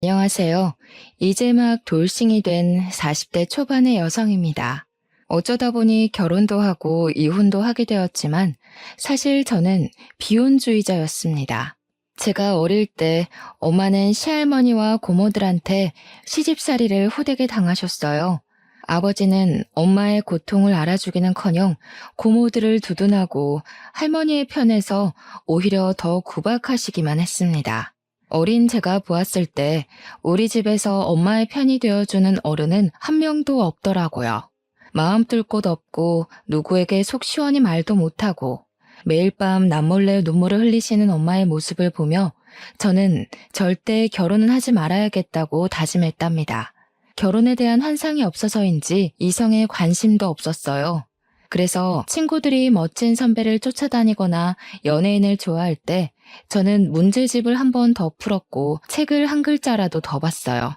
안녕하세요. 이제 막 돌싱이 된 40대 초반의 여성입니다. 어쩌다 보니 결혼도 하고 이혼도 하게 되었지만 사실 저는 비혼주의자였습니다. 제가 어릴 때 엄마는 시할머니와 고모들한테 시집살이를 호되게 당하셨어요. 아버지는 엄마의 고통을 알아주기는커녕 고모들을 두둔하고 할머니의 편에서 오히려 더 구박하시기만 했습니다. 어린 제가 보았을 때 우리 집에서 엄마의 편이 되어주는 어른은 한 명도 없더라고요. 마음 뚫 곳 없고 누구에게 속 시원히 말도 못하고 매일 밤 남몰래 눈물을 흘리시는 엄마의 모습을 보며 저는 절대 결혼은 하지 말아야겠다고 다짐했답니다. 결혼에 대한 환상이 없어서인지 이성에 관심도 없었어요. 그래서 친구들이 멋진 선배를 쫓아다니거나 연예인을 좋아할 때 저는 문제집을 한 번 더 풀었고 책을 한 글자라도 더 봤어요.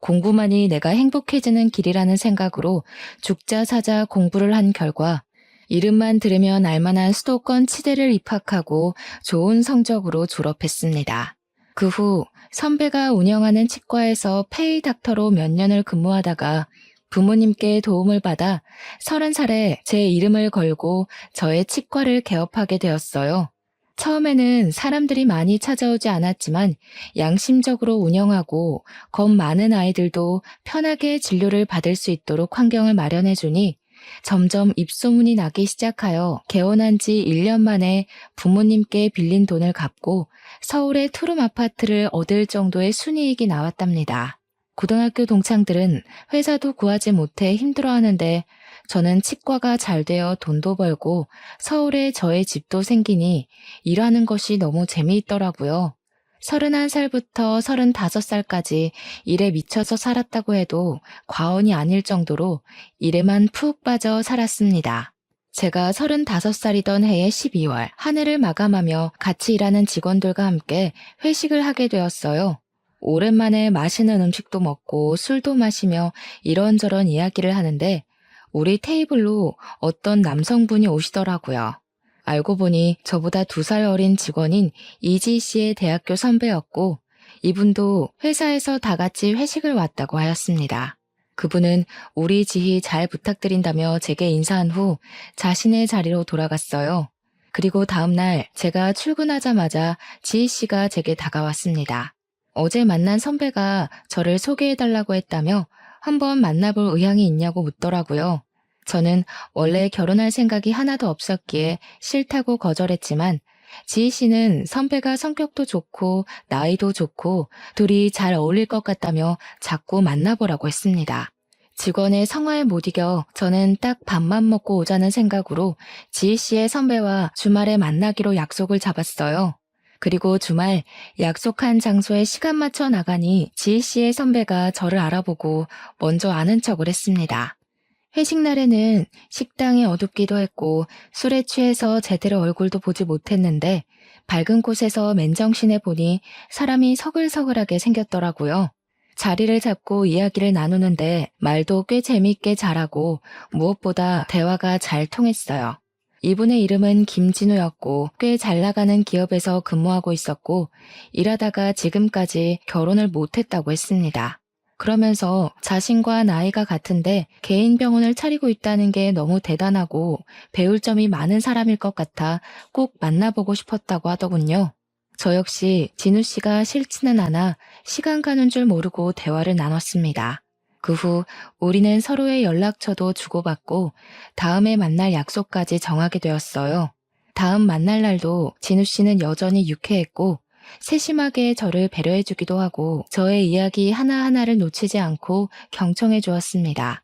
공부만이 내가 행복해지는 길이라는 생각으로 죽자 사자 공부를 한 결과 이름만 들으면 알만한 수도권 치대를 입학하고 좋은 성적으로 졸업했습니다. 그 후 선배가 운영하는 치과에서 페이 닥터로 몇 년을 근무하다가 부모님께 도움을 받아 30살에 제 이름을 걸고 저의 치과를 개업하게 되었어요. 처음에는 사람들이 많이 찾아오지 않았지만 양심적으로 운영하고 겁 많은 아이들도 편하게 진료를 받을 수 있도록 환경을 마련해주니 점점 입소문이 나기 시작하여 개원한 지 1년 만에 부모님께 빌린 돈을 갚고 서울의 투룸 아파트를 얻을 정도의 순이익이 나왔답니다. 고등학교 동창들은 회사도 구하지 못해 힘들어하는데 저는 치과가 잘 되어 돈도 벌고 서울에 저의 집도 생기니 일하는 것이 너무 재미있더라고요. 31살부터 35살까지 일에 미쳐서 살았다고 해도 과언이 아닐 정도로 일에만 푹 빠져 살았습니다. 제가 35살이던 해의 12월 한 해를 마감하며 같이 일하는 직원들과 함께 회식을 하게 되었어요. 오랜만에 맛있는 음식도 먹고 술도 마시며 이런저런 이야기를 하는데 우리 테이블로 어떤 남성분이 오시더라고요. 알고 보니 저보다 2살 어린 직원인 이지 씨의 대학교 선배였고 이분도 회사에서 다 같이 회식을 왔다고 하였습니다. 그분은 우리 지희 잘 부탁드린다며 제게 인사한 후 자신의 자리로 돌아갔어요. 그리고 다음날 제가 출근하자마자 지희 씨가 제게 다가왔습니다. 어제 만난 선배가 저를 소개해달라고 했다며 한번 만나볼 의향이 있냐고 묻더라고요. 저는 원래 결혼할 생각이 하나도 없었기에 싫다고 거절했지만 지희 씨는 선배가 성격도 좋고 나이도 좋고 둘이 잘 어울릴 것 같다며 자꾸 만나보라고 했습니다. 직원의 성화에 못 이겨 저는 딱 밥만 먹고 오자는 생각으로 지희 씨의 선배와 주말에 만나기로 약속을 잡았어요. 그리고 주말 약속한 장소에 시간 맞춰 나가니 지희 씨의 선배가 저를 알아보고 먼저 아는 척을 했습니다. 회식 날에는 식당이 어둡기도 했고 술에 취해서 제대로 얼굴도 보지 못했는데 밝은 곳에서 맨정신에 보니 사람이 서글서글하게 생겼더라고요. 자리를 잡고 이야기를 나누는데 말도 꽤 재미있게 잘하고 무엇보다 대화가 잘 통했어요. 이분의 이름은 김진우였고 꽤 잘 나가는 기업에서 근무하고 있었고 일하다가 지금까지 결혼을 못했다고 했습니다. 그러면서 자신과 나이가 같은데 개인 병원을 차리고 있다는 게 너무 대단하고 배울 점이 많은 사람일 것 같아 꼭 만나보고 싶었다고 하더군요. 저 역시 진우 씨가 싫지는 않아 시간 가는 줄 모르고 대화를 나눴습니다. 그 후 우리는 서로의 연락처도 주고받고 다음에 만날 약속까지 정하게 되었어요. 다음 만날 날도 진우 씨는 여전히 유쾌했고 세심하게 저를 배려해주기도 하고 저의 이야기 하나하나를 놓치지 않고 경청해 주었습니다.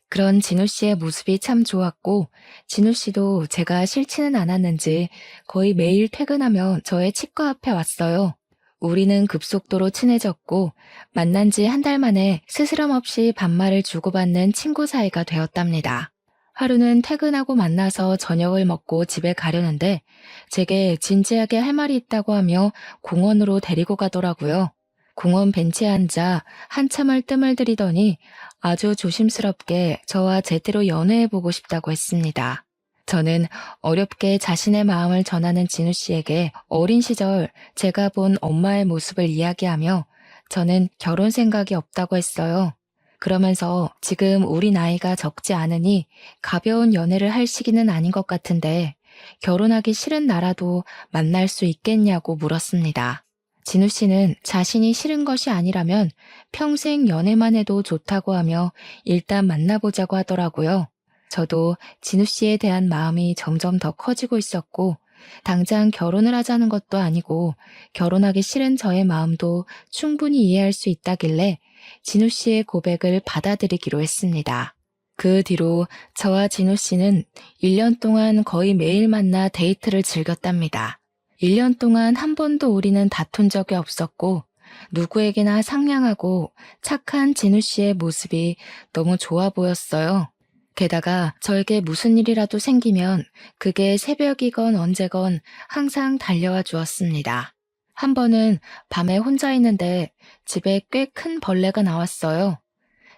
그런 진우 씨의 모습이 참 좋았고 진우 씨도 제가 싫지는 않았는지 거의 매일 퇴근하면 저의 치과 앞에 왔어요. 우리는 급속도로 친해졌고 만난 지 한 달 만에 스스럼 없이 반말을 주고받는 친구 사이가 되었답니다. 하루는 퇴근하고 만나서 저녁을 먹고 집에 가려는데 제게 진지하게 할 말이 있다고 하며 공원으로 데리고 가더라고요. 공원 벤치에 앉아 한참을 뜸을 들이더니 아주 조심스럽게 저와 제대로 연애해보고 싶다고 했습니다. 저는 어렵게 자신의 마음을 전하는 진우 씨에게 어린 시절 제가 본 엄마의 모습을 이야기하며 저는 결혼 생각이 없다고 했어요. 그러면서 지금 우리 나이가 적지 않으니 가벼운 연애를 할 시기는 아닌 것 같은데 결혼하기 싫은 나라도 만날 수 있겠냐고 물었습니다. 진우 씨는 자신이 싫은 것이 아니라면 평생 연애만 해도 좋다고 하며 일단 만나보자고 하더라고요. 저도 진우 씨에 대한 마음이 점점 더 커지고 있었고, 당장 결혼을 하자는 것도 아니고, 결혼하기 싫은 저의 마음도 충분히 이해할 수 있다길래 진우 씨의 고백을 받아들이기로 했습니다. 그 뒤로 저와 진우 씨는 1년 동안 거의 매일 만나 데이트를 즐겼답니다. 1년 동안 한 번도 우리는 다툰 적이 없었고, 누구에게나 상냥하고 착한 진우 씨의 모습이 너무 좋아 보였어요. 게다가 저에게 무슨 일이라도 생기면 그게 새벽이건 언제건 항상 달려와 주었습니다. 한 번은 밤에 혼자 있는데 집에 꽤 큰 벌레가 나왔어요.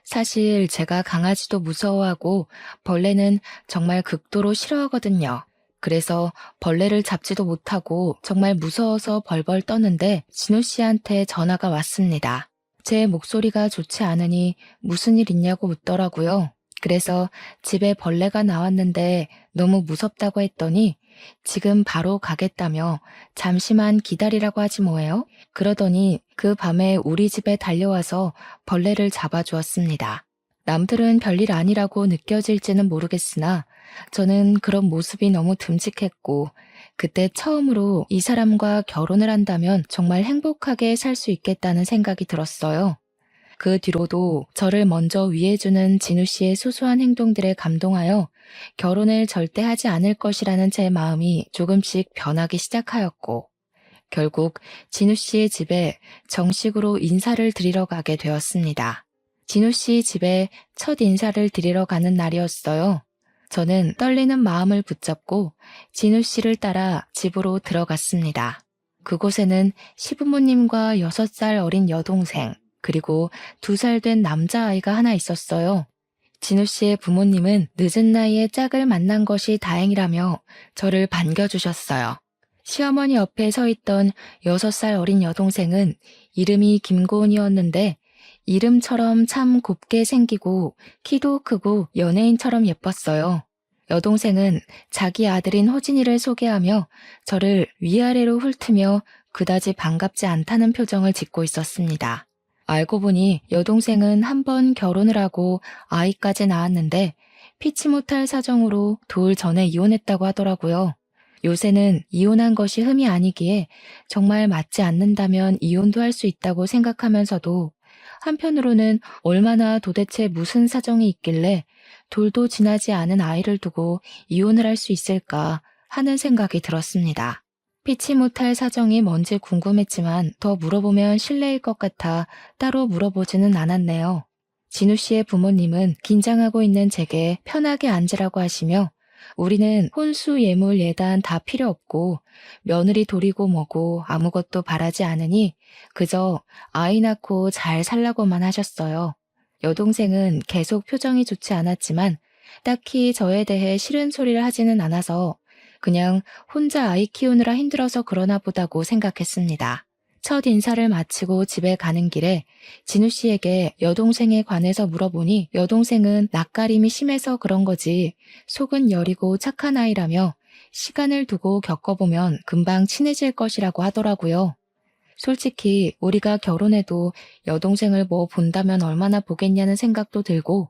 사실 제가 강아지도 무서워하고 벌레는 정말 극도로 싫어하거든요. 그래서 벌레를 잡지도 못하고 정말 무서워서 벌벌 떠는데 진우 씨한테 전화가 왔습니다. 제 목소리가 좋지 않으니 무슨 일 있냐고 묻더라고요. 그래서 집에 벌레가 나왔는데 너무 무섭다고 했더니 지금 바로 가겠다며 잠시만 기다리라고 하지 뭐예요? 그러더니 그 밤에 우리 집에 달려와서 벌레를 잡아주었습니다. 남들은 별일 아니라고 느껴질지는 모르겠으나 저는 그런 모습이 너무 듬직했고 그때 처음으로 이 사람과 결혼을 한다면 정말 행복하게 살 수 있겠다는 생각이 들었어요. 그 뒤로도 저를 먼저 위해주는 진우 씨의 소소한 행동들에 감동하여 결혼을 절대 하지 않을 것이라는 제 마음이 조금씩 변하기 시작하였고, 결국 진우 씨의 집에 정식으로 인사를 드리러 가게 되었습니다. 진우 씨 집에 첫 인사를 드리러 가는 날이었어요. 저는 떨리는 마음을 붙잡고 진우 씨를 따라 집으로 들어갔습니다. 그곳에는 시부모님과 6살 어린 여동생, 그리고 2살 된 남자아이가 하나 있었어요. 진우 씨의 부모님은 늦은 나이에 짝을 만난 것이 다행이라며 저를 반겨주셨어요. 시어머니 옆에 서 있던 6살 어린 여동생은 이름이 김고은이었는데 이름처럼 참 곱게 생기고 키도 크고 연예인처럼 예뻤어요. 여동생은 자기 아들인 호진이를 소개하며 저를 위아래로 훑으며 그다지 반갑지 않다는 표정을 짓고 있었습니다. 알고 보니 여동생은 한 번 결혼을 하고 아이까지 낳았는데 피치 못할 사정으로 돌 전에 이혼했다고 하더라고요. 요새는 이혼한 것이 흠이 아니기에 정말 맞지 않는다면 이혼도 할 수 있다고 생각하면서도 한편으로는 얼마나 도대체 무슨 사정이 있길래 돌도 지나지 않은 아이를 두고 이혼을 할 수 있을까 하는 생각이 들었습니다. 피치 못할 사정이 뭔지 궁금했지만 더 물어보면 실례일 것 같아 따로 물어보지는 않았네요. 진우 씨의 부모님은 긴장하고 있는 제게 편하게 앉으라고 하시며 우리는 혼수 예물 예단 다 필요 없고 며느리 돌이고 뭐고 아무것도 바라지 않으니 그저 아이 낳고 잘 살라고만 하셨어요. 여동생은 계속 표정이 좋지 않았지만 딱히 저에 대해 싫은 소리를 하지는 않아서 그냥 혼자 아이 키우느라 힘들어서 그러나 보다고 생각했습니다. 첫 인사를 마치고 집에 가는 길에 진우 씨에게 여동생에 관해서 물어보니 여동생은 낯가림이 심해서 그런 거지 속은 여리고 착한 아이라며 시간을 두고 겪어보면 금방 친해질 것이라고 하더라고요. 솔직히 우리가 결혼해도 여동생을 뭐 본다면 얼마나 보겠냐는 생각도 들고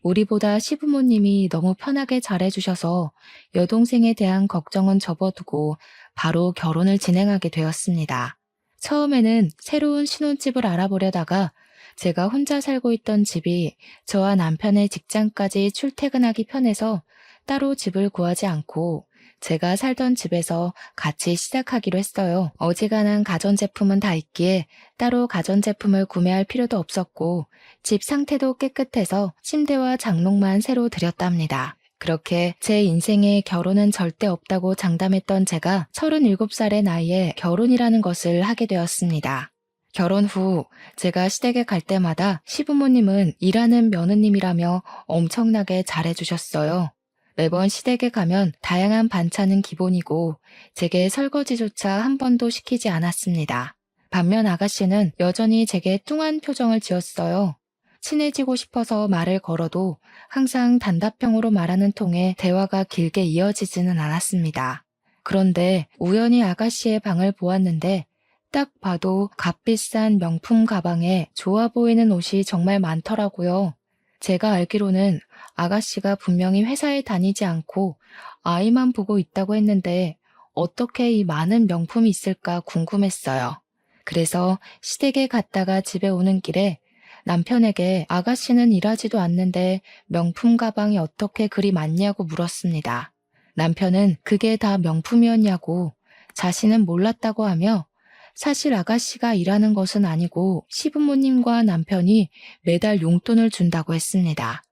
우리보다 시부모님이 너무 편하게 잘해주셔서 여동생에 대한 걱정은 접어두고 바로 결혼을 진행하게 되었습니다. 처음에는 새로운 신혼집을 알아보려다가 제가 혼자 살고 있던 집이 저와 남편의 직장까지 출퇴근하기 편해서 따로 집을 구하지 않고 제가 살던 집에서 같이 시작하기로 했어요. 어지간한 가전제품은 다 있기에 따로 가전제품을 구매할 필요도 없었고 집 상태도 깨끗해서 침대와 장롱만 새로 들였답니다. 그렇게 제 인생에 결혼은 절대 없다고 장담했던 제가 37살의 나이에 결혼이라는 것을 하게 되었습니다. 결혼 후 제가 시댁에 갈 때마다 시부모님은 일하는 며느님이라며 엄청나게 잘해주셨어요. 매번 시댁에 가면 다양한 반찬은 기본이고 제게 설거지조차 한 번도 시키지 않았습니다. 반면 아가씨는 여전히 제게 뚱한 표정을 지었어요. 친해지고 싶어서 말을 걸어도 항상 단답형으로 말하는 통에 대화가 길게 이어지지는 않았습니다. 그런데 우연히 아가씨의 방을 보았는데 딱 봐도 값비싼 명품 가방에 좋아 보이는 옷이 정말 많더라고요. 제가 알기로는 아가씨가 분명히 회사에 다니지 않고 아이만 보고 있다고 했는데 어떻게 이 많은 명품이 있을까 궁금했어요. 그래서 시댁에 갔다가 집에 오는 길에 남편에게 아가씨는 일하지도 않는데 명품 가방이 어떻게 그리 많냐고 물었습니다. 남편은 그게 다 명품이었냐고 자신은 몰랐다고 하며 사실 아가씨가 일하는 것은 아니고 시부모님과 남편이 매달 용돈을 준다고 했습니다.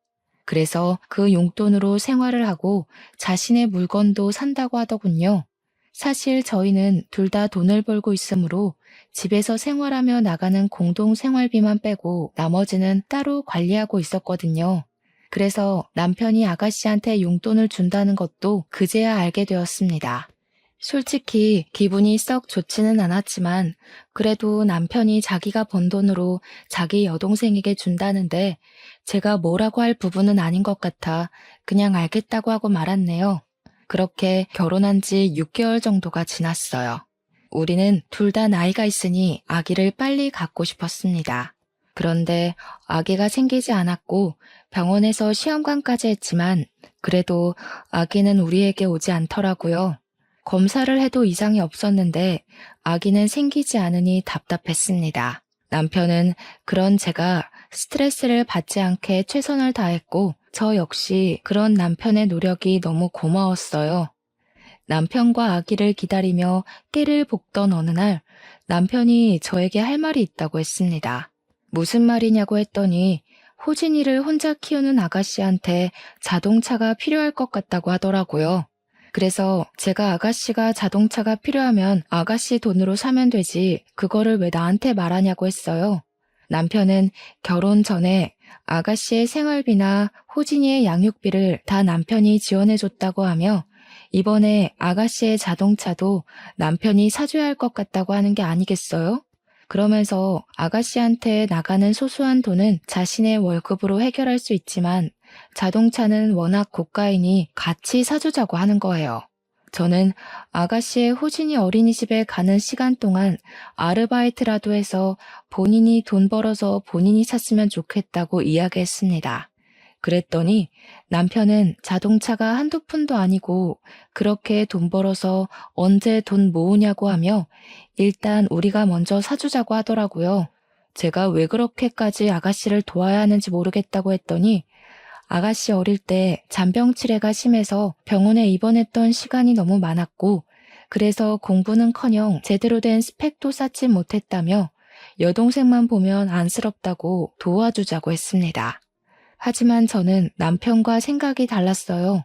그래서 그 용돈으로 생활을 하고 자신의 물건도 산다고 하더군요. 사실 저희는 둘 다 돈을 벌고 있으므로 집에서 생활하며 나가는 공동 생활비만 빼고 나머지는 따로 관리하고 있었거든요. 그래서 남편이 아가씨한테 용돈을 준다는 것도 그제야 알게 되었습니다. 솔직히 기분이 썩 좋지는 않았지만 그래도 남편이 자기가 번 돈으로 자기 여동생에게 준다는데 제가 뭐라고 할 부분은 아닌 것 같아 그냥 알겠다고 하고 말았네요. 그렇게 결혼한 지 6개월 정도가 지났어요. 우리는 둘 다 나이가 있으니 아기를 빨리 갖고 싶었습니다. 그런데 아기가 생기지 않았고 병원에서 시험관까지 했지만 그래도 아기는 우리에게 오지 않더라고요. 검사를 해도 이상이 없었는데 아기는 생기지 않으니 답답했습니다. 남편은 그런 제가 스트레스를 받지 않게 최선을 다했고 저 역시 그런 남편의 노력이 너무 고마웠어요. 남편과 아기를 기다리며 깨를 볶던 어느 날 남편이 저에게 할 말이 있다고 했습니다. 무슨 말이냐고 했더니 호진이를 혼자 키우는 아가씨한테 자동차가 필요할 것 같다고 하더라고요. 그래서 제가 아가씨가 자동차가 필요하면 아가씨 돈으로 사면 되지 그거를 왜 나한테 말하냐고 했어요. 남편은 결혼 전에 아가씨의 생활비나 호진이의 양육비를 다 남편이 지원해줬다고 하며 이번에 아가씨의 자동차도 남편이 사줘야 할 것 같다고 하는 게 아니겠어요? 그러면서 아가씨한테 나가는 소소한 돈은 자신의 월급으로 해결할 수 있지만 자동차는 워낙 고가이니 같이 사주자고 하는 거예요. 저는 아가씨의 호진이 어린이집에 가는 시간 동안 아르바이트라도 해서 본인이 돈 벌어서 본인이 샀으면 좋겠다고 이야기했습니다. 그랬더니 남편은 자동차가 한두 푼도 아니고 그렇게 돈 벌어서 언제 돈 모으냐고 하며 일단 우리가 먼저 사주자고 하더라고요. 제가 왜 그렇게까지 아가씨를 도와야 하는지 모르겠다고 했더니 아가씨 어릴 때 잔병치레가 심해서 병원에 입원했던 시간이 너무 많았고 그래서 공부는커녕 제대로 된 스펙도 쌓지 못했다며 여동생만 보면 안쓰럽다고 도와주자고 했습니다. 하지만 저는 남편과 생각이 달랐어요.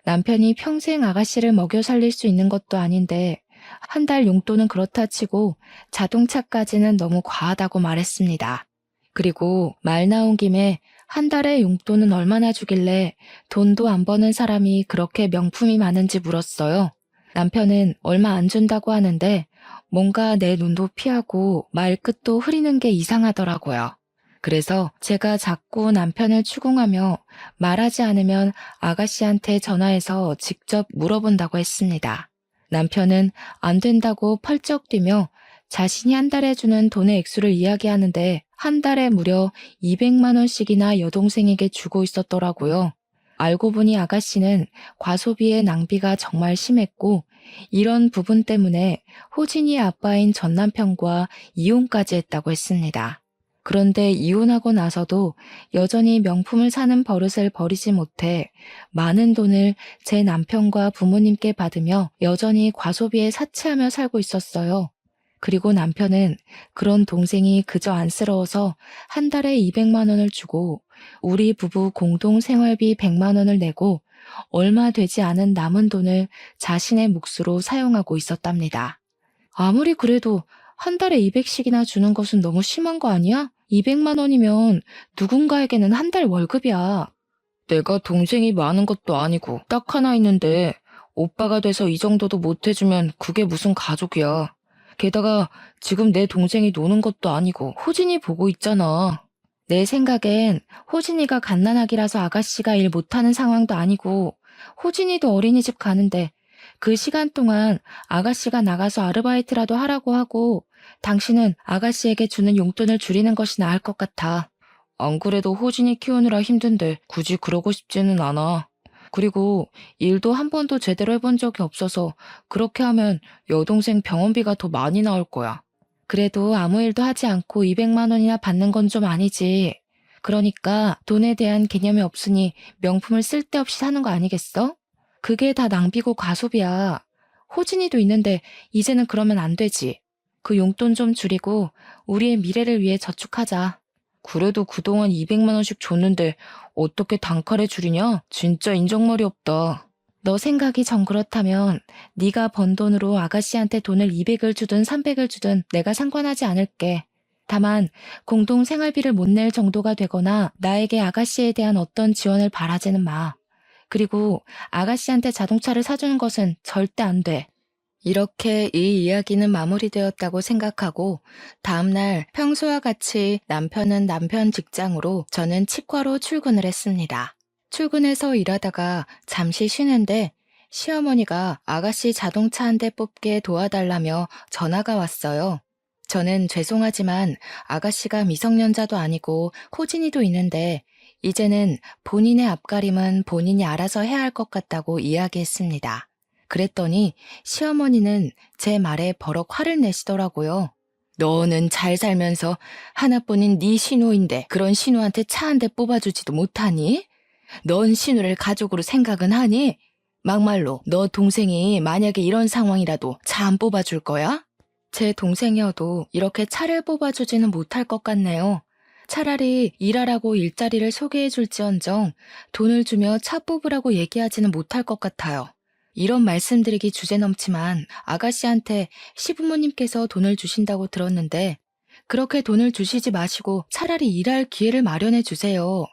남편이 평생 아가씨를 먹여 살릴 수 있는 것도 아닌데 한 달 용돈은 그렇다 치고 자동차까지는 너무 과하다고 말했습니다. 그리고 말 나온 김에 한 달에 용돈은 얼마나 주길래 돈도 안 버는 사람이 그렇게 명품이 많은지 물었어요. 남편은 얼마 안 준다고 하는데 뭔가 내 눈도 피하고 말끝도 흐리는 게 이상하더라고요. 그래서 제가 자꾸 남편을 추궁하며 말하지 않으면 아가씨한테 전화해서 직접 물어본다고 했습니다. 남편은 안 된다고 펄쩍 뛰며 자신이 한 달에 주는 돈의 액수를 이야기하는데 한 달에 무려 200만 원씩이나 여동생에게 주고 있었더라고요. 알고 보니 아가씨는 과소비의 낭비가 정말 심했고 이런 부분 때문에 호진이의 아빠인 전 남편과 이혼까지 했다고 했습니다. 그런데 이혼하고 나서도 여전히 명품을 사는 버릇을 버리지 못해 많은 돈을 제 남편과 부모님께 받으며 여전히 과소비에 사치하며 살고 있었어요. 그리고 남편은 그런 동생이 그저 안쓰러워서 한 달에 200만 원을 주고 우리 부부 공동 생활비 100만 원을 내고 얼마 되지 않은 남은 돈을 자신의 몫으로 사용하고 있었답니다. 아무리 그래도 한 달에 200씩이나 주는 것은 너무 심한 거 아니야? 200만 원이면 누군가에게는 한 달 월급이야. 내가 동생이 많은 것도 아니고 딱 하나 있는데 오빠가 돼서 이 정도도 못 해주면 그게 무슨 가족이야. 게다가 지금 내 동생이 노는 것도 아니고 호진이 보고 있잖아. 내 생각엔 호진이가 갓난아기라서 아가씨가 일 못하는 상황도 아니고 호진이도 어린이집 가는데 그 시간 동안 아가씨가 나가서 아르바이트라도 하라고 하고 당신은 아가씨에게 주는 용돈을 줄이는 것이 나을 것 같아. 안 그래도 호진이 키우느라 힘든데 굳이 그러고 싶지는 않아. 그리고 일도 한 번도 제대로 해본 적이 없어서 그렇게 하면 여동생 병원비가 더 많이 나올 거야. 그래도 아무 일도 하지 않고 200만 원이나 받는 건 좀 아니지. 그러니까 돈에 대한 개념이 없으니 명품을 쓸데없이 사는 거 아니겠어? 그게 다 낭비고 과소비야. 호진이도 있는데 이제는 그러면 안 되지. 그 용돈 좀 줄이고 우리의 미래를 위해 저축하자. 그래도 그동안 200만 원씩 줬는데 어떻게 단칼에 줄이냐? 진짜 인정머리 없다. 너 생각이 정 그렇다면 네가 번 돈으로 아가씨한테 돈을 200을 주든 300을 주든 내가 상관하지 않을게. 다만 공동 생활비를 못 낼 정도가 되거나 나에게 아가씨에 대한 어떤 지원을 바라지는 마. 그리고 아가씨한테 자동차를 사주는 것은 절대 안 돼. 이렇게 이 이야기는 마무리되었다고 생각하고 다음날 평소와 같이 남편은 남편 직장으로 저는 치과로 출근을 했습니다. 출근해서 일하다가 잠시 쉬는데 시어머니가 아가씨 자동차 한 대 뽑게 도와달라며 전화가 왔어요. 저는 죄송하지만 아가씨가 미성년자도 아니고 코진이도 있는데 이제는 본인의 앞가림은 본인이 알아서 해야 할 것 같다고 이야기했습니다. 그랬더니 시어머니는 제 말에 버럭 화를 내시더라고요. 너는 잘 살면서 하나뿐인 네 신우인데 그런 신우한테 차 한 대 뽑아주지도 못하니? 넌 신우를 가족으로 생각은 하니? 막말로 너 동생이 만약에 이런 상황이라도 차 안 뽑아줄 거야? 제 동생이어도 이렇게 차를 뽑아주지는 못할 것 같네요. 차라리 일하라고 일자리를 소개해줄지언정 돈을 주며 차 뽑으라고 얘기하지는 못할 것 같아요. 이런 말씀드리기 주제넘지만 아가씨한테 시부모님께서 돈을 주신다고 들었는데 그렇게 돈을 주시지 마시고 차라리 일할 기회를 마련해 주세요.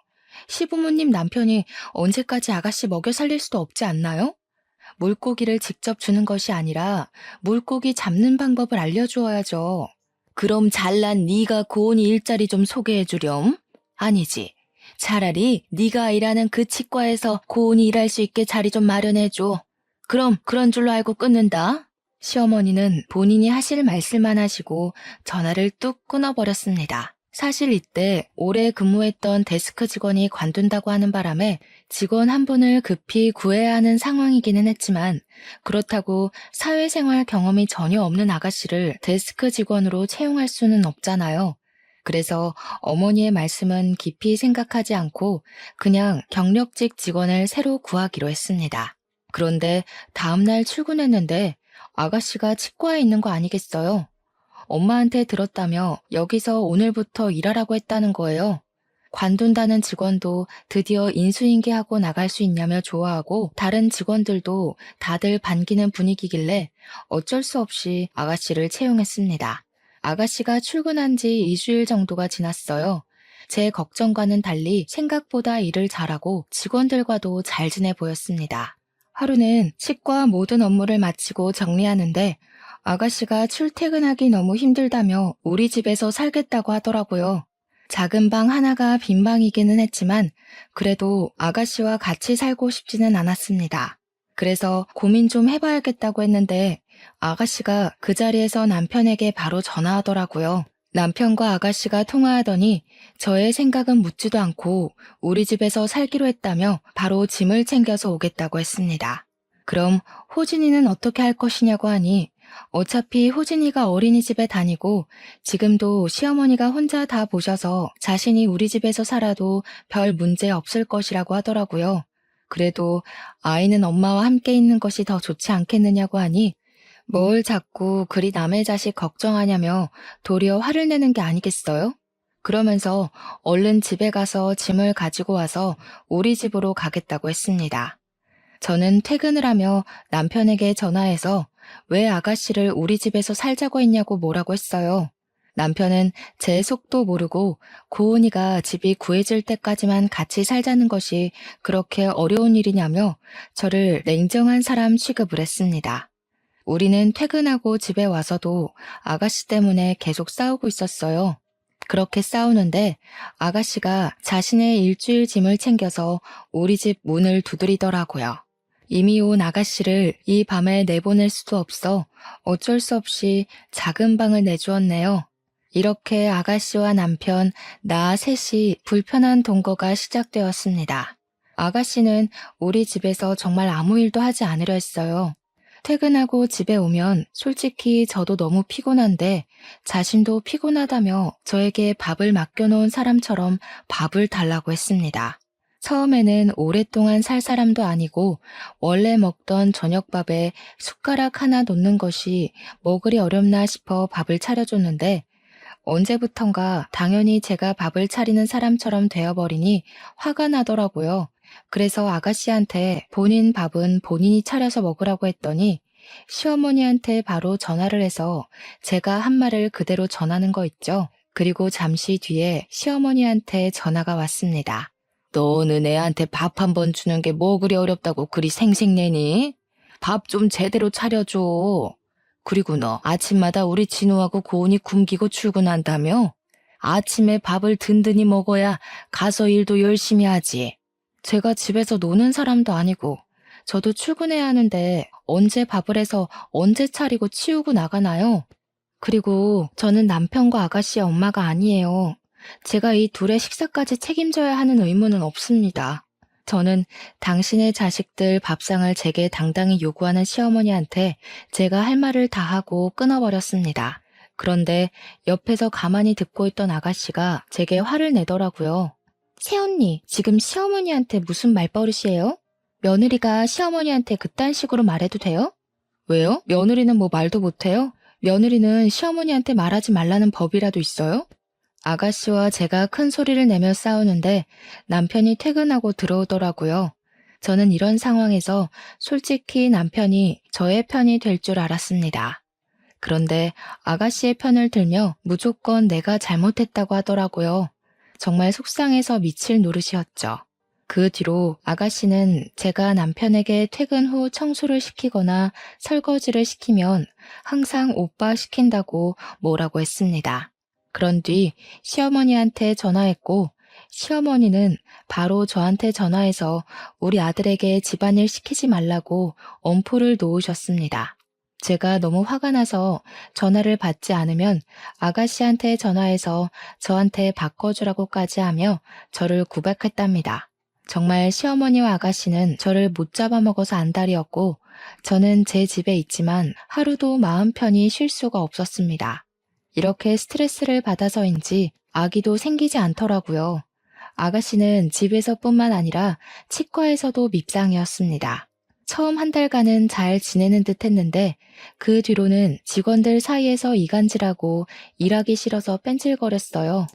시부모님 남편이 언제까지 아가씨 먹여 살릴 수도 없지 않나요? 물고기를 직접 주는 것이 아니라 물고기 잡는 방법을 알려주어야죠. 그럼 잘난 네가 고은이 일자리 좀 소개해 주렴? 아니지. 차라리 네가 일하는 그 치과에서 고은이 일할 수 있게 자리 좀 마련해 줘. 그럼 그런 줄로 알고 끊는다. 시어머니는 본인이 하실 말씀만 하시고 전화를 뚝 끊어버렸습니다. 사실 이때 오래 근무했던 데스크 직원이 관둔다고 하는 바람에 직원 한 분을 급히 구해야 하는 상황이기는 했지만 그렇다고 사회생활 경험이 전혀 없는 아가씨를 데스크 직원으로 채용할 수는 없잖아요. 그래서 어머니의 말씀은 깊이 생각하지 않고 그냥 경력직 직원을 새로 구하기로 했습니다. 그런데 다음날 출근했는데 아가씨가 치과에 있는 거 아니겠어요? 엄마한테 들었다며 여기서 오늘부터 일하라고 했다는 거예요. 관둔다는 직원도 드디어 인수인계하고 나갈 수 있냐며 좋아하고 다른 직원들도 다들 반기는 분위기길래 어쩔 수 없이 아가씨를 채용했습니다. 아가씨가 출근한 지 2주일 정도가 지났어요. 제 걱정과는 달리 생각보다 일을 잘하고 직원들과도 잘 지내 보였습니다. 하루는 치과 모든 업무를 마치고 정리하는데 아가씨가 출퇴근하기 너무 힘들다며 우리 집에서 살겠다고 하더라고요. 작은 방 하나가 빈 방이기는 했지만 그래도 아가씨와 같이 살고 싶지는 않았습니다. 그래서 고민 좀 해봐야겠다고 했는데 아가씨가 그 자리에서 남편에게 바로 전화하더라고요. 남편과 아가씨가 통화하더니 저의 생각은 묻지도 않고 우리 집에서 살기로 했다며 바로 짐을 챙겨서 오겠다고 했습니다. 그럼 호진이는 어떻게 할 것이냐고 하니 어차피 호진이가 어린이집에 다니고 지금도 시어머니가 혼자 다 보셔서 자신이 우리 집에서 살아도 별 문제 없을 것이라고 하더라고요. 그래도 아이는 엄마와 함께 있는 것이 더 좋지 않겠느냐고 하니 뭘 자꾸 그리 남의 자식 걱정하냐며 도리어 화를 내는 게 아니겠어요? 그러면서 얼른 집에 가서 짐을 가지고 와서 우리 집으로 가겠다고 했습니다. 저는 퇴근을 하며 남편에게 전화해서 왜 아가씨를 우리 집에서 살자고 했냐고 뭐라고 했어요. 남편은 제 속도 모르고 고은이가 집이 구해질 때까지만 같이 살자는 것이 그렇게 어려운 일이냐며 저를 냉정한 사람 취급을 했습니다. 우리는 퇴근하고 집에 와서도 아가씨 때문에 계속 싸우고 있었어요. 그렇게 싸우는데 아가씨가 자신의 일주일 짐을 챙겨서 우리 집 문을 두드리더라고요. 이미 온 아가씨를 이 밤에 내보낼 수도 없어 어쩔 수 없이 작은 방을 내주었네요. 이렇게 아가씨와 남편, 나 셋이 불편한 동거가 시작되었습니다. 아가씨는 우리 집에서 정말 아무 일도 하지 않으려 했어요. 퇴근하고 집에 오면 솔직히 저도 너무 피곤한데 자신도 피곤하다며 저에게 밥을 맡겨놓은 사람처럼 밥을 달라고 했습니다. 처음에는 오랫동안 살 사람도 아니고 원래 먹던 저녁밥에 숟가락 하나 놓는 것이 뭐 그리 어렵나 싶어 밥을 차려줬는데 언제부턴가 당연히 제가 밥을 차리는 사람처럼 되어버리니 화가 나더라고요. 그래서 아가씨한테 본인 밥은 본인이 차려서 먹으라고 했더니 시어머니한테 바로 전화를 해서 제가 한 말을 그대로 전하는 거 있죠. 그리고 잠시 뒤에 시어머니한테 전화가 왔습니다. 너는 애한테 밥 한 번 주는 게 뭐 그리 어렵다고 그리 생색내니? 밥 좀 제대로 차려줘. 그리고 너 아침마다 우리 진우하고 고은이 굶기고 출근한다며? 아침에 밥을 든든히 먹어야 가서 일도 열심히 하지. 제가 집에서 노는 사람도 아니고 저도 출근해야 하는데 언제 밥을 해서 언제 차리고 치우고 나가나요? 그리고 저는 남편과 아가씨의 엄마가 아니에요. 제가 이 둘의 식사까지 책임져야 하는 의무는 없습니다. 저는 당신의 자식들 밥상을 제게 당당히 요구하는 시어머니한테 제가 할 말을 다 하고 끊어버렸습니다. 그런데 옆에서 가만히 듣고 있던 아가씨가 제게 화를 내더라고요. 새언니, 지금 시어머니한테 무슨 말버릇이에요? 며느리가 시어머니한테 그딴 식으로 말해도 돼요? 왜요? 며느리는 뭐 말도 못해요? 며느리는 시어머니한테 말하지 말라는 법이라도 있어요? 아가씨와 제가 큰 소리를 내며 싸우는데 남편이 퇴근하고 들어오더라고요. 저는 이런 상황에서 솔직히 남편이 저의 편이 될 줄 알았습니다. 그런데 아가씨의 편을 들며 무조건 내가 잘못했다고 하더라고요. 정말 속상해서 미칠 노릇이었죠. 그 뒤로 아가씨는 제가 남편에게 퇴근 후 청소를 시키거나 설거지를 시키면 항상 오빠 시킨다고 뭐라고 했습니다. 그런 뒤 시어머니한테 전화했고 시어머니는 바로 저한테 전화해서 우리 아들에게 집안일 시키지 말라고 엄포를 놓으셨습니다. 제가 너무 화가 나서 전화를 받지 않으면 아가씨한테 전화해서 저한테 바꿔주라고까지 하며 저를 구박했답니다. 정말 시어머니와 아가씨는 저를 못 잡아먹어서 안달이었고 저는 제 집에 있지만 하루도 마음 편히 쉴 수가 없었습니다. 이렇게 스트레스를 받아서인지 아기도 생기지 않더라고요. 아가씨는 집에서뿐만 아니라 치과에서도 밉상이었습니다. 처음 한 달간은 잘 지내는 듯 했는데 그 뒤로는 직원들 사이에서 이간질하고 일하기 싫어서 뺀질거렸어요.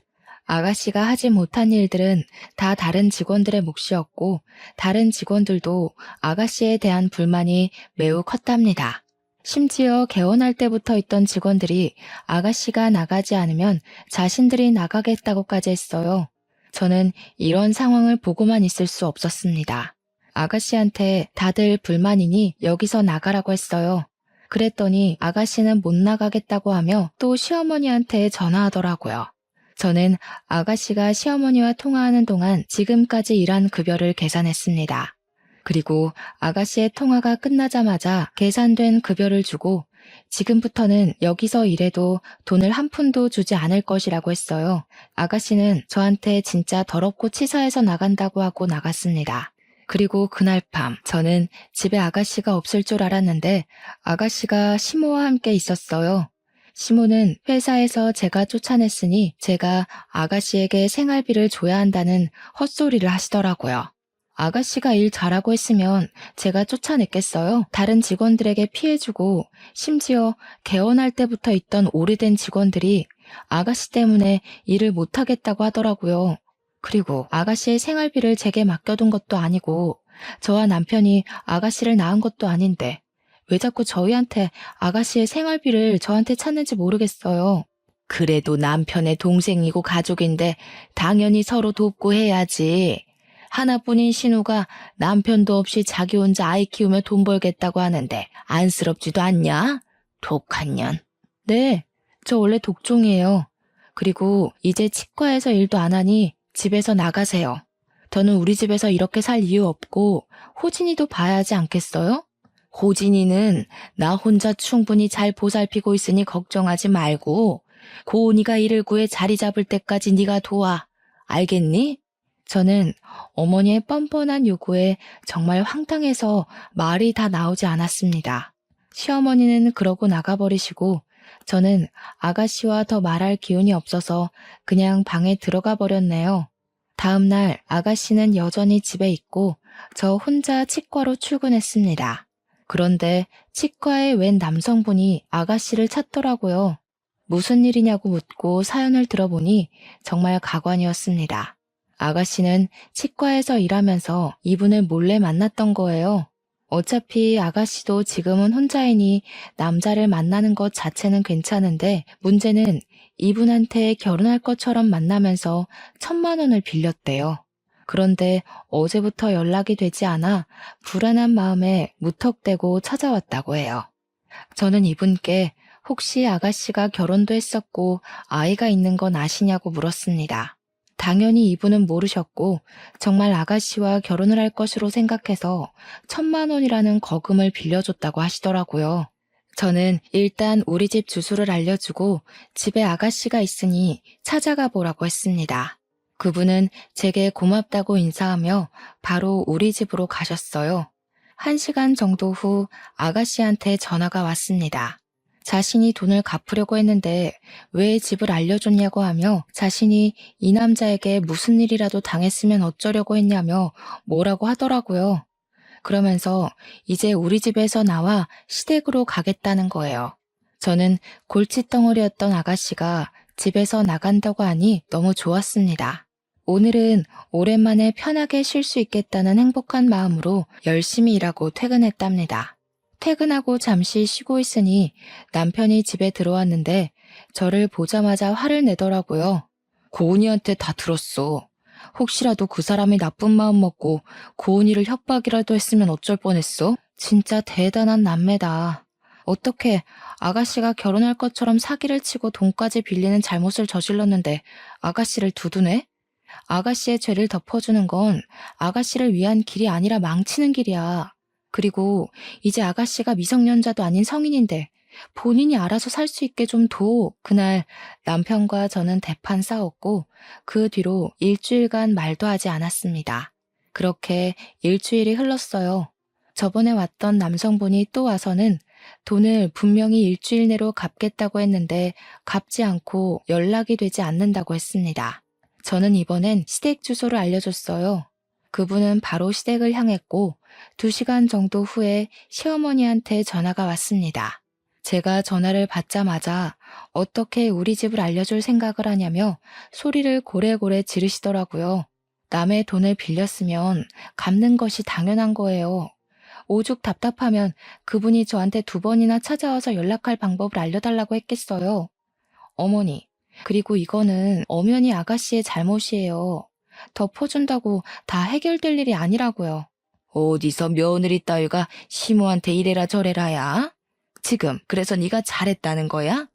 아가씨가 하지 못한 일들은 다 다른 직원들의 몫이었고 다른 직원들도 아가씨에 대한 불만이 매우 컸답니다. 심지어 개원할 때부터 있던 직원들이 아가씨가 나가지 않으면 자신들이 나가겠다고까지 했어요. 저는 이런 상황을 보고만 있을 수 없었습니다. 아가씨한테 다들 불만이니 여기서 나가라고 했어요. 그랬더니 아가씨는 못 나가겠다고 하며 또 시어머니한테 전화하더라고요. 저는 아가씨가 시어머니와 통화하는 동안 지금까지 일한 급여를 계산했습니다. 그리고 아가씨의 통화가 끝나자마자 계산된 급여를 주고 지금부터는 여기서 일해도 돈을 한 푼도 주지 않을 것이라고 했어요. 아가씨는 저한테 진짜 더럽고 치사해서 나간다고 하고 나갔습니다. 그리고 그날 밤 저는 집에 아가씨가 없을 줄 알았는데 아가씨가 시모와 함께 있었어요. 시모는 회사에서 제가 쫓아냈으니 제가 아가씨에게 생활비를 줘야 한다는 헛소리를 하시더라고요. 아가씨가 일 잘하고 했으면 제가 쫓아냈겠어요? 다른 직원들에게 피해주고 심지어 개원할 때부터 있던 오래된 직원들이 아가씨 때문에 일을 못하겠다고 하더라고요. 그리고 아가씨의 생활비를 제게 맡겨둔 것도 아니고 저와 남편이 아가씨를 낳은 것도 아닌데 왜 자꾸 저희한테 아가씨의 생활비를 저한테 찾는지 모르겠어요. 그래도 남편의 동생이고 가족인데 당연히 서로 돕고 해야지. 하나뿐인 신우가 남편도 없이 자기 혼자 아이 키우며 돈 벌겠다고 하는데 안쓰럽지도 않냐? 독한 년. 네, 저 원래 독종이에요. 그리고 이제 치과에서 일도 안 하니 집에서 나가세요. 저는 우리 집에서 이렇게 살 이유 없고 호진이도 봐야 하지 않겠어요? 호진이는 나 혼자 충분히 잘 보살피고 있으니 걱정하지 말고 고은이가 일을 구해 자리 잡을 때까지 네가 도와. 알겠니? 저는 어머니의 뻔뻔한 요구에 정말 황당해서 말이 다 나오지 않았습니다. 시어머니는 그러고 나가버리시고 저는 아가씨와 더 말할 기운이 없어서 그냥 방에 들어가 버렸네요. 다음 날 아가씨는 여전히 집에 있고 저 혼자 치과로 출근했습니다. 그런데 치과에 웬 남성분이 아가씨를 찾더라고요. 무슨 일이냐고 묻고 사연을 들어보니 정말 가관이었습니다. 아가씨는 치과에서 일하면서 이분을 몰래 만났던 거예요. 어차피 아가씨도 지금은 혼자이니 남자를 만나는 것 자체는 괜찮은데 문제는 이분한테 결혼할 것처럼 만나면서 1,000만 원을 빌렸대요. 그런데 어제부터 연락이 되지 않아 불안한 마음에 무턱대고 찾아왔다고 해요. 저는 이분께 혹시 아가씨가 결혼도 했었고 아이가 있는 건 아시냐고 물었습니다. 당연히 이분은 모르셨고 정말 아가씨와 결혼을 할 것으로 생각해서 1,000만 원이라는 거금을 빌려줬다고 하시더라고요. 저는 일단 우리 집 주소를 알려주고 집에 아가씨가 있으니 찾아가 보라고 했습니다. 그분은 제게 고맙다고 인사하며 바로 우리 집으로 가셨어요. 1시간 정도 후 아가씨한테 전화가 왔습니다. 자신이 돈을 갚으려고 했는데 왜 집을 알려줬냐고 하며 자신이 이 남자에게 무슨 일이라도 당했으면 어쩌려고 했냐며 뭐라고 하더라고요. 그러면서 이제 우리 집에서 나와 시댁으로 가겠다는 거예요. 저는 골칫덩어리였던 아가씨가 집에서 나간다고 하니 너무 좋았습니다. 오늘은 오랜만에 편하게 쉴 수 있겠다는 행복한 마음으로 열심히 일하고 퇴근했답니다. 퇴근하고 잠시 쉬고 있으니 남편이 집에 들어왔는데 저를 보자마자 화를 내더라고요. 고은이한테 다 들었어. 혹시라도 그 사람이 나쁜 마음 먹고 고은이를 협박이라도 했으면 어쩔 뻔했어? 진짜 대단한 남매다. 어떻게 아가씨가 결혼할 것처럼 사기를 치고 돈까지 빌리는 잘못을 저질렀는데 아가씨를 두두네? 아가씨의 죄를 덮어주는 건 아가씨를 위한 길이 아니라 망치는 길이야. 그리고 이제 아가씨가 미성년자도 아닌 성인인데 본인이 알아서 살 수 있게 좀 둬. 그날 남편과 저는 대판 싸웠고 그 뒤로 일주일간 말도 하지 않았습니다. 그렇게 일주일이 흘렀어요. 저번에 왔던 남성분이 또 와서는 돈을 분명히 일주일 내로 갚겠다고 했는데 갚지 않고 연락이 되지 않는다고 했습니다. 저는 이번엔 시댁 주소를 알려줬어요. 그분은 바로 시댁을 향했고 2시간 정도 후에 시어머니한테 전화가 왔습니다. 제가 전화를 받자마자 어떻게 우리 집을 알려줄 생각을 하냐며 소리를 고래고래 지르시더라고요. 남의 돈을 빌렸으면 갚는 것이 당연한 거예요. 오죽 답답하면 그분이 저한테 2번이나 찾아와서 연락할 방법을 알려달라고 했겠어요. 어머니, 그리고 이거는 엄연히 아가씨의 잘못이에요. 덮어준다고 다 해결될 일이 아니라고요. 어디서 며느리 따위가 시모한테 이래라 저래라야? 지금 그래서 네가 잘했다는 거야?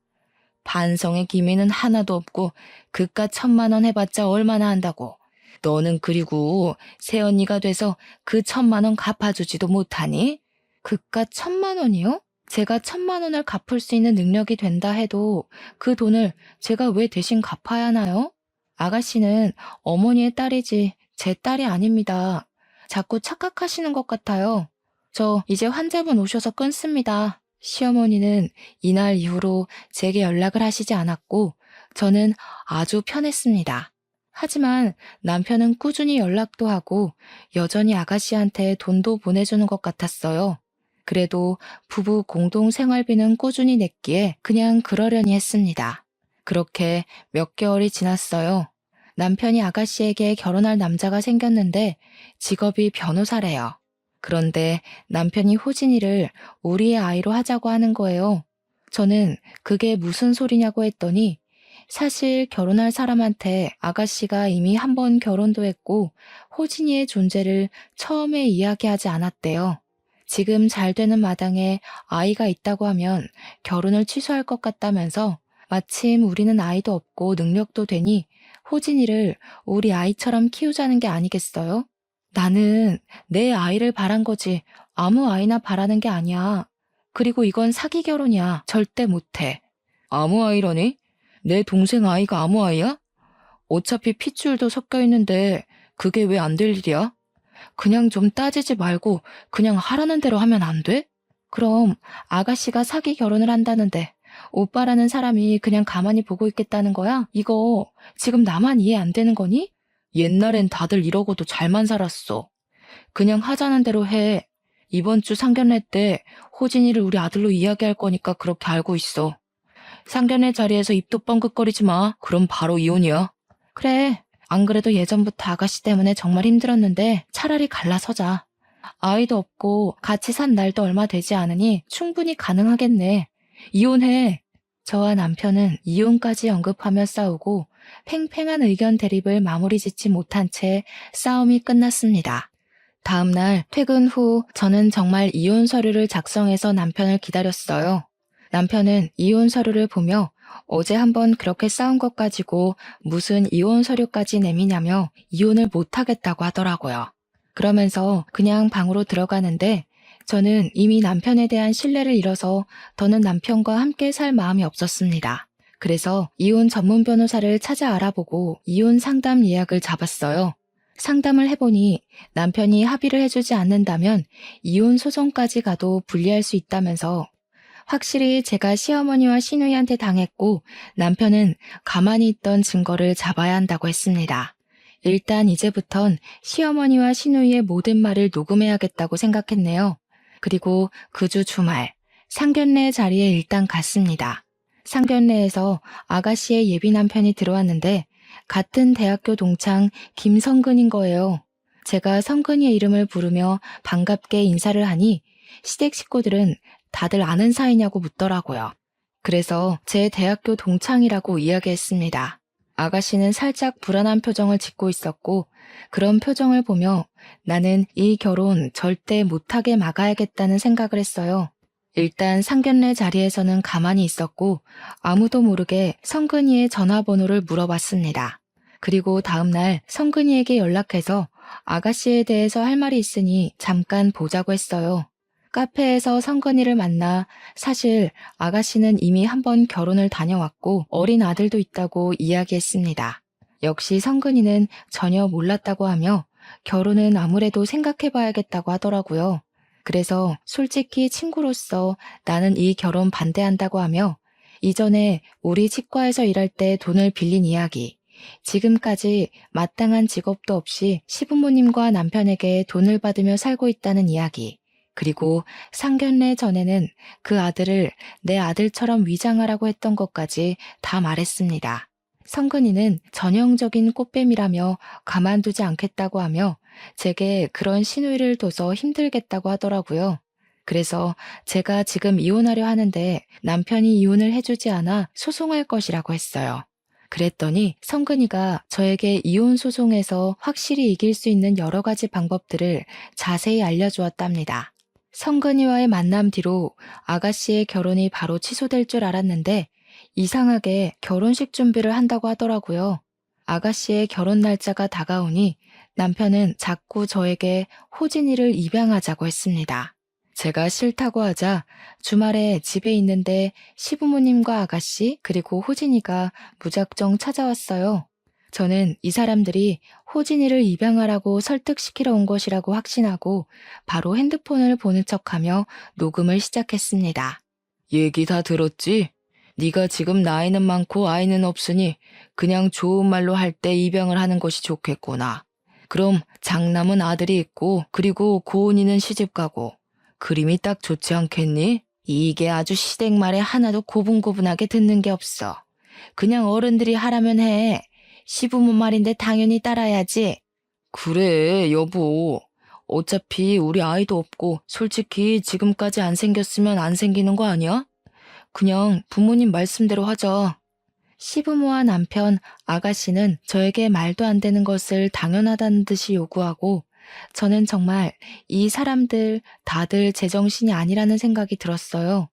반성의 기미는 하나도 없고 그깟 1,000만 원 해봤자 얼마나 한다고. 너는 그리고 새언니가 돼서 그 1,000만 원 갚아주지도 못하니? 그깟 1,000만 원이요? 제가 1,000만 원을 갚을 수 있는 능력이 된다 해도 그 돈을 제가 왜 대신 갚아야 하나요? 아가씨는 어머니의 딸이지 제 딸이 아닙니다. 자꾸 착각하시는 것 같아요. 저 이제 환자분 오셔서 끊습니다. 시어머니는 이날 이후로 제게 연락을 하시지 않았고 저는 아주 편했습니다. 하지만 남편은 꾸준히 연락도 하고 여전히 아가씨한테 돈도 보내주는 것 같았어요. 그래도 부부 공동 생활비는 꾸준히 냈기에 그냥 그러려니 했습니다. 그렇게 몇 개월이 지났어요. 남편이 아가씨에게 결혼할 남자가 생겼는데 직업이 변호사래요. 그런데 남편이 호진이를 우리의 아이로 하자고 하는 거예요. 저는 그게 무슨 소리냐고 했더니 사실 결혼할 사람한테 아가씨가 이미 한 번 결혼도 했고 호진이의 존재를 처음에 이야기하지 않았대요. 지금 잘 되는 마당에 아이가 있다고 하면 결혼을 취소할 것 같다면서 마침 우리는 아이도 없고 능력도 되니 호진이를 우리 아이처럼 키우자는 게 아니겠어요? 나는 내 아이를 바란 거지 아무 아이나 바라는 게 아니야. 그리고 이건 사기 결혼이야. 절대 못해. 아무 아이라니? 내 동생 아이가 아무 아이야? 어차피 핏줄도 섞여 있는데 그게 왜 안 될 일이야? 그냥 좀 따지지 말고 그냥 하라는 대로 하면 안 돼? 그럼 아가씨가 사기 결혼을 한다는데 오빠라는 사람이 그냥 가만히 보고 있겠다는 거야? 이거 지금 나만 이해 안 되는 거니? 옛날엔 다들 이러고도 잘만 살았어. 그냥 하자는 대로 해. 이번 주 상견례 때 호진이를 우리 아들로 이야기할 거니까 그렇게 알고 있어. 상견례 자리에서 입도 뻥긋거리지 마. 그럼 바로 이혼이야. 그래. 안 그래도 예전부터 아가씨 때문에 정말 힘들었는데 차라리 갈라서자. 아이도 없고 같이 산 날도 얼마 되지 않으니 충분히 가능하겠네. 이혼해. 저와 남편은 이혼까지 언급하며 싸우고 팽팽한 의견 대립을 마무리 짓지 못한 채 싸움이 끝났습니다. 다음 날 퇴근 후 저는 정말 이혼 서류를 작성해서 남편을 기다렸어요. 남편은 이혼 서류를 보며 어제 한번 그렇게 싸운 것 가지고 무슨 이혼 서류까지 내미냐며 이혼을 못하겠다고 하더라고요. 그러면서 그냥 방으로 들어가는데 저는 이미 남편에 대한 신뢰를 잃어서 더는 남편과 함께 살 마음이 없었습니다. 그래서 이혼 전문 변호사를 찾아 알아보고 이혼 상담 예약을 잡았어요. 상담을 해보니 남편이 합의를 해주지 않는다면 이혼 소송까지 가도 불리할 수 있다면서 확실히 제가 시어머니와 시누이한테 당했고 남편은 가만히 있던 증거를 잡아야 한다고 했습니다. 일단 이제부턴 시어머니와 시누이의 모든 말을 녹음해야겠다고 생각했네요. 그리고 그 주 주말 상견례 자리에 일단 갔습니다. 상견례에서 아가씨의 예비 남편이 들어왔는데 같은 대학교 동창 김성근인 거예요. 제가 성근이의 이름을 부르며 반갑게 인사를 하니 시댁 식구들은 다들 아는 사이냐고 묻더라고요. 그래서 제 대학교 동창이라고 이야기했습니다. 아가씨는 살짝 불안한 표정을 짓고 있었고 그런 표정을 보며 나는 이 결혼 절대 못하게 막아야겠다는 생각을 했어요. 일단 상견례 자리에서는 가만히 있었고 아무도 모르게 성근이의 전화번호를 물어봤습니다. 그리고 다음날 성근이에게 연락해서 아가씨에 대해서 할 말이 있으니 잠깐 보자고 했어요. 카페에서 성근이를 만나 사실 아가씨는 이미 한 번 결혼을 다녀왔고 어린 아들도 있다고 이야기했습니다. 역시 성근이는 전혀 몰랐다고 하며 결혼은 아무래도 생각해봐야겠다고 하더라고요. 그래서 솔직히 친구로서 나는 이 결혼 반대한다고 하며 이전에 우리 치과에서 일할 때 돈을 빌린 이야기, 지금까지 마땅한 직업도 없이 시부모님과 남편에게 돈을 받으며 살고 있다는 이야기, 그리고 상견례 전에는 그 아들을 내 아들처럼 위장하라고 했던 것까지 다 말했습니다. 성근이는 전형적인 꽃뱀이라며 가만두지 않겠다고 하며 제게 그런 시누이를 둬서 힘들겠다고 하더라고요. 그래서 제가 지금 이혼하려 하는데 남편이 이혼을 해주지 않아 소송할 것이라고 했어요. 그랬더니 성근이가 저에게 이혼 소송에서 확실히 이길 수 있는 여러 가지 방법들을 자세히 알려주었답니다. 성근이와의 만남 뒤로 아가씨의 결혼이 바로 취소될 줄 알았는데 이상하게 결혼식 준비를 한다고 하더라고요. 아가씨의 결혼 날짜가 다가오니 남편은 자꾸 저에게 호진이를 입양하자고 했습니다. 제가 싫다고 하자 주말에 집에 있는데 시부모님과 아가씨 그리고 호진이가 무작정 찾아왔어요. 저는 이 사람들이 호진이를 입양하라고 설득시키러 온 것이라고 확신하고 바로 핸드폰을 보는 척하며 녹음을 시작했습니다. 얘기 다 들었지? 네가 지금 나이는 많고 아이는 없으니 그냥 좋은 말로 할 때 입양을 하는 것이 좋겠구나. 그럼 장남은 아들이 있고 그리고 고은이는 시집가고 그림이 딱 좋지 않겠니? 이게 아주 시댁 말에 하나도 고분고분하게 듣는 게 없어. 그냥 어른들이 하라면 해. 시부모 말인데 당연히 따라야지. 그래, 여보. 어차피 우리 아이도 없고 솔직히 지금까지 안 생겼으면 안 생기는 거 아니야? 그냥 부모님 말씀대로 하자. 시부모와 남편, 아가씨는 저에게 말도 안 되는 것을 당연하다는 듯이 요구하고 저는 정말 이 사람들 다들 제정신이 아니라는 생각이 들었어요.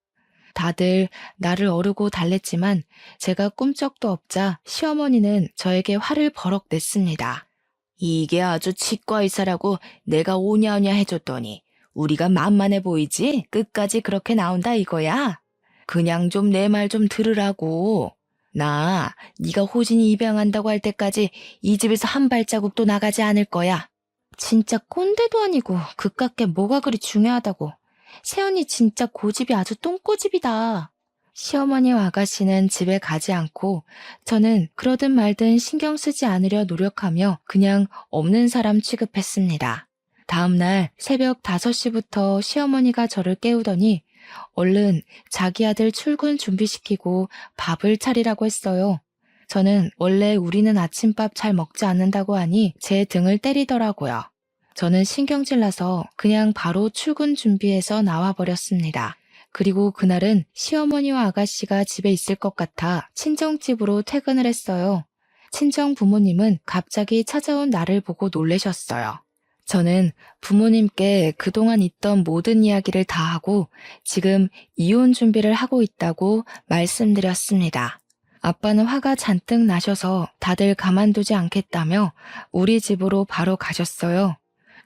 다들 나를 어르고 달랬지만 제가 꿈쩍도 없자 시어머니는 저에게 화를 버럭 냈습니다. 이게 아주 치과 의사라고 내가 오냐오냐 해줬더니 우리가 만만해 보이지? 끝까지 그렇게 나온다 이거야? 그냥 좀 내 말 좀 들으라고. 나 네가 호진이 입양한다고 할 때까지 이 집에서 한 발자국도 나가지 않을 거야. 진짜 꼰대도 아니고 그깟 게 뭐가 그리 중요하다고. 새언니 진짜 고집이 아주 똥꼬집이다. 시어머니와 아가씨는 집에 가지 않고 저는 그러든 말든 신경 쓰지 않으려 노력하며 그냥 없는 사람 취급했습니다. 다음날 새벽 5시부터 시어머니가 저를 깨우더니 얼른 자기 아들 출근 준비시키고 밥을 차리라고 했어요. 저는 원래 우리는 아침밥 잘 먹지 않는다고 하니 제 등을 때리더라고요. 저는 신경질 나서 그냥 바로 출근 준비해서 나와버렸습니다. 그리고 그날은 시어머니와 아가씨가 집에 있을 것 같아 친정집으로 퇴근을 했어요. 친정 부모님은 갑자기 찾아온 나를 보고 놀라셨어요. 저는 부모님께 그동안 있던 모든 이야기를 다 하고 지금 이혼 준비를 하고 있다고 말씀드렸습니다. 아빠는 화가 잔뜩 나셔서 다들 가만두지 않겠다며 우리 집으로 바로 가셨어요.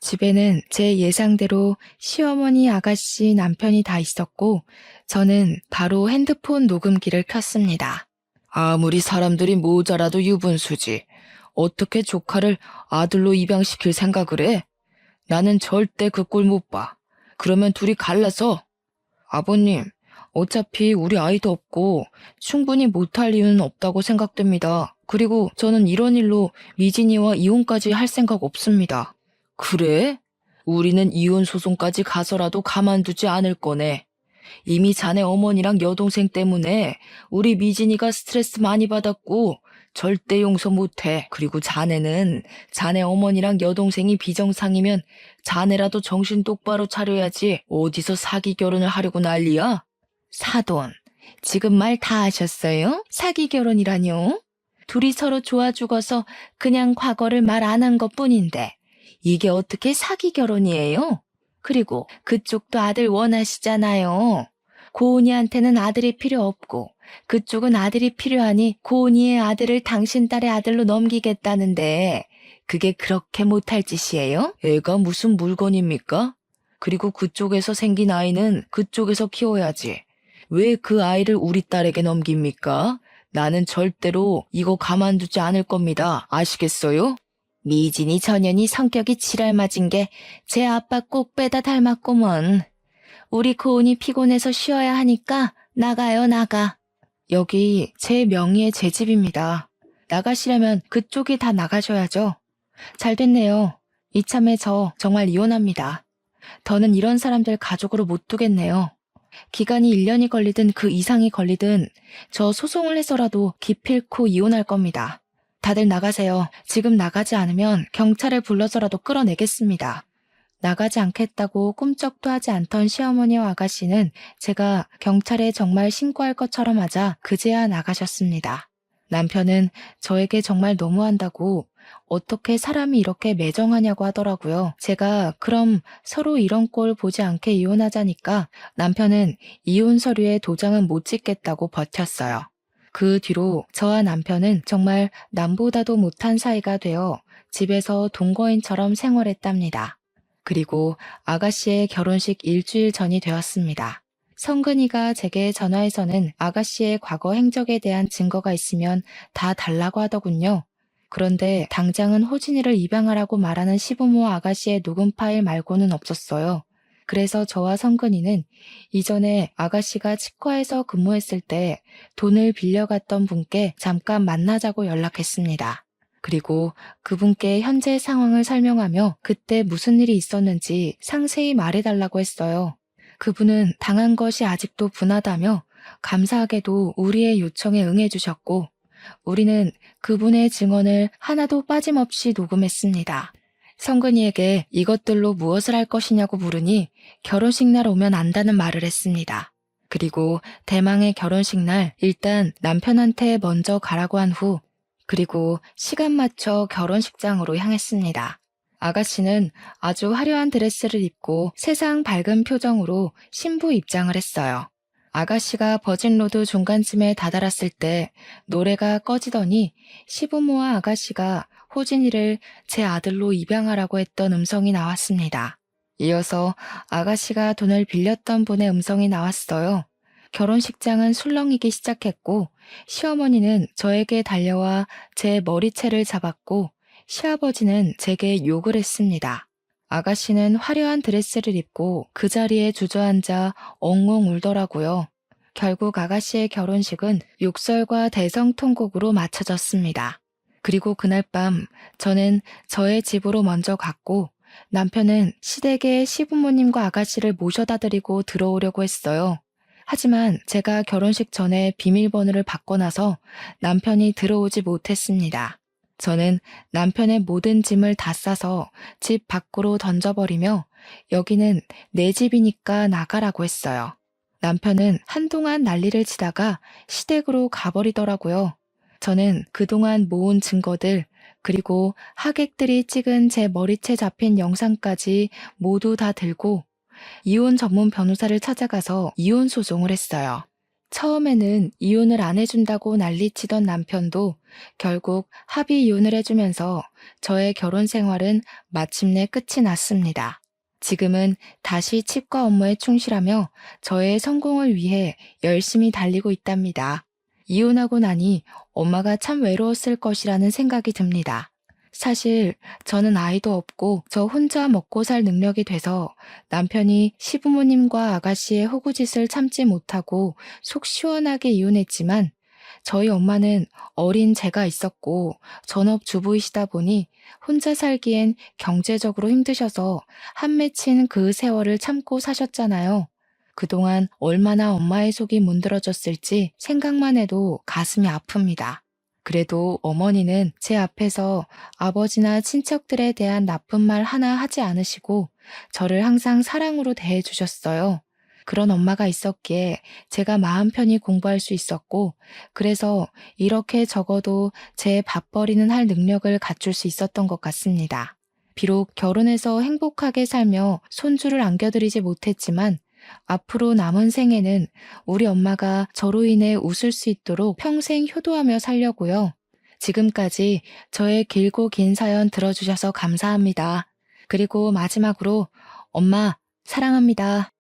집에는 제 예상대로 시어머니, 아가씨, 남편이 다 있었고 저는 바로 핸드폰 녹음기를 켰습니다. 아무리 사람들이 모자라도 유분수지. 어떻게 조카를 아들로 입양시킬 생각을 해? 나는 절대 그 꼴 못 봐. 그러면 둘이 갈라서. 아버님, 어차피 우리 아이도 없고 충분히 못할 이유는 없다고 생각됩니다. 그리고 저는 이런 일로 미진이와 이혼까지 할 생각 없습니다. 그래? 우리는 이혼 소송까지 가서라도 가만두지 않을 거네. 이미 자네 어머니랑 여동생 때문에 우리 미진이가 스트레스 많이 받았고 절대 용서 못해. 그리고 자네는 자네 어머니랑 여동생이 비정상이면 자네라도 정신 똑바로 차려야지. 어디서 사기 결혼을 하려고 난리야? 사돈, 지금 말 다 하셨어요? 사기 결혼이라뇨? 둘이 서로 좋아 죽어서 그냥 과거를 말 안 한 것뿐인데 이게 어떻게 사기 결혼이에요? 그리고 그쪽도 아들 원하시잖아요. 고은이한테는 아들이 필요 없고 그쪽은 아들이 필요하니 고은이의 아들을 당신 딸의 아들로 넘기겠다는데 그게 그렇게 못할 짓이에요? 애가 무슨 물건입니까? 그리고 그쪽에서 생긴 아이는 그쪽에서 키워야지. 왜 그 아이를 우리 딸에게 넘깁니까? 나는 절대로 이거 가만두지 않을 겁니다. 아시겠어요? 미진이 전현이 성격이 지랄맞은 게 제 아빠 꼭 빼다 닮았구먼. 우리 고은이 피곤해서 쉬어야 하니까 나가요, 나가. 여기 제 명의의 제 집입니다. 나가시려면 그쪽이 다 나가셔야죠. 잘 됐네요. 이참에 저 정말 이혼합니다. 더는 이런 사람들 가족으로 못 두겠네요. 기간이 1년이 걸리든 그 이상이 걸리든 저 소송을 해서라도 기필코 이혼할 겁니다. 다들 나가세요. 지금 나가지 않으면 경찰을 불러서라도 끌어내겠습니다. 나가지 않겠다고 꿈쩍도 하지 않던 시어머니와 아가씨는 제가 경찰에 정말 신고할 것처럼 하자 그제야 나가셨습니다. 남편은 저에게 정말 너무한다고 어떻게 사람이 이렇게 매정하냐고 하더라고요. 제가 그럼 서로 이런 꼴 보지 않게 이혼하자니까 남편은 이혼 서류에 도장은 못 찍겠다고 버텼어요. 그 뒤로 저와 남편은 정말 남보다도 못한 사이가 되어 집에서 동거인처럼 생활했답니다. 그리고 아가씨의 결혼식 일주일 전이 되었습니다. 성근이가 제게 전화해서는 아가씨의 과거 행적에 대한 증거가 있으면 다 달라고 하더군요. 그런데 당장은 호진이를 입양하라고 말하는 시부모 아가씨의 녹음 파일 말고는 없었어요. 그래서 저와 성근이는 이전에 아가씨가 치과에서 근무했을 때 돈을 빌려갔던 분께 잠깐 만나자고 연락했습니다. 그리고 그분께 현재 상황을 설명하며 그때 무슨 일이 있었는지 상세히 말해달라고 했어요. 그분은 당한 것이 아직도 분하다며 감사하게도 우리의 요청에 응해주셨고 우리는 그분의 증언을 하나도 빠짐없이 녹음했습니다. 성근이에게 이것들로 무엇을 할 것이냐고 물으니 결혼식 날 오면 안다는 말을 했습니다. 그리고 대망의 결혼식 날 일단 남편한테 먼저 가라고 한 후, 그리고 시간 맞춰 결혼식장으로 향했습니다. 아가씨는 아주 화려한 드레스를 입고 세상 밝은 표정으로 신부 입장을 했어요. 아가씨가 버진로드 중간쯤에 다다랐을 때 노래가 꺼지더니 시부모와 아가씨가 호진이를 제 아들로 입양하라고 했던 음성이 나왔습니다. 이어서 아가씨가 돈을 빌렸던 분의 음성이 나왔어요. 결혼식장은 술렁이기 시작했고 시어머니는 저에게 달려와 제 머리채를 잡았고 시아버지는 제게 욕을 했습니다. 아가씨는 화려한 드레스를 입고 그 자리에 주저앉아 엉엉 울더라고요. 결국 아가씨의 결혼식은 욕설과 대성통곡으로 마쳐졌습니다. 그리고 그날 밤 저는 저의 집으로 먼저 갔고 남편은 시댁에 시부모님과 아가씨를 모셔다 드리고 들어오려고 했어요. 하지만 제가 결혼식 전에 비밀번호를 바꿔놔서 남편이 들어오지 못했습니다. 저는 남편의 모든 짐을 다 싸서 집 밖으로 던져버리며 여기는 내 집이니까 나가라고 했어요. 남편은 한동안 난리를 치다가 시댁으로 가버리더라고요. 저는 그동안 모은 증거들, 그리고 하객들이 찍은 제 머리채 잡힌 영상까지 모두 다 들고 이혼 전문 변호사를 찾아가서 이혼 소송을 했어요. 처음에는 이혼을 안 해준다고 난리치던 남편도 결국 합의 이혼을 해주면서 저의 결혼 생활은 마침내 끝이 났습니다. 지금은 다시 치과 업무에 충실하며 저의 성공을 위해 열심히 달리고 있답니다. 이혼하고 나니 엄마가 참 외로웠을 것이라는 생각이 듭니다. 사실 저는 아이도 없고 저 혼자 먹고 살 능력이 돼서 남편이 시부모님과 아가씨의 호구짓을 참지 못하고 속 시원하게 이혼했지만 저희 엄마는 어린 제가 있었고 전업주부이시다 보니 혼자 살기엔 경제적으로 힘드셔서 한 맺힌 그 세월을 참고 사셨잖아요. 그동안 얼마나 엄마의 속이 문드러졌을지 생각만 해도 가슴이 아픕니다. 그래도 어머니는 제 앞에서 아버지나 친척들에 대한 나쁜 말 하나 하지 않으시고 저를 항상 사랑으로 대해주셨어요. 그런 엄마가 있었기에 제가 마음 편히 공부할 수 있었고, 그래서 이렇게 적어도 제 밥벌이는 할 능력을 갖출 수 있었던 것 같습니다. 비록 결혼해서 행복하게 살며 손주를 안겨드리지 못했지만 앞으로 남은 생에는 우리 엄마가 저로 인해 웃을 수 있도록 평생 효도하며 살려고요. 지금까지 저의 길고 긴 사연 들어주셔서 감사합니다. 그리고 마지막으로 엄마 사랑합니다.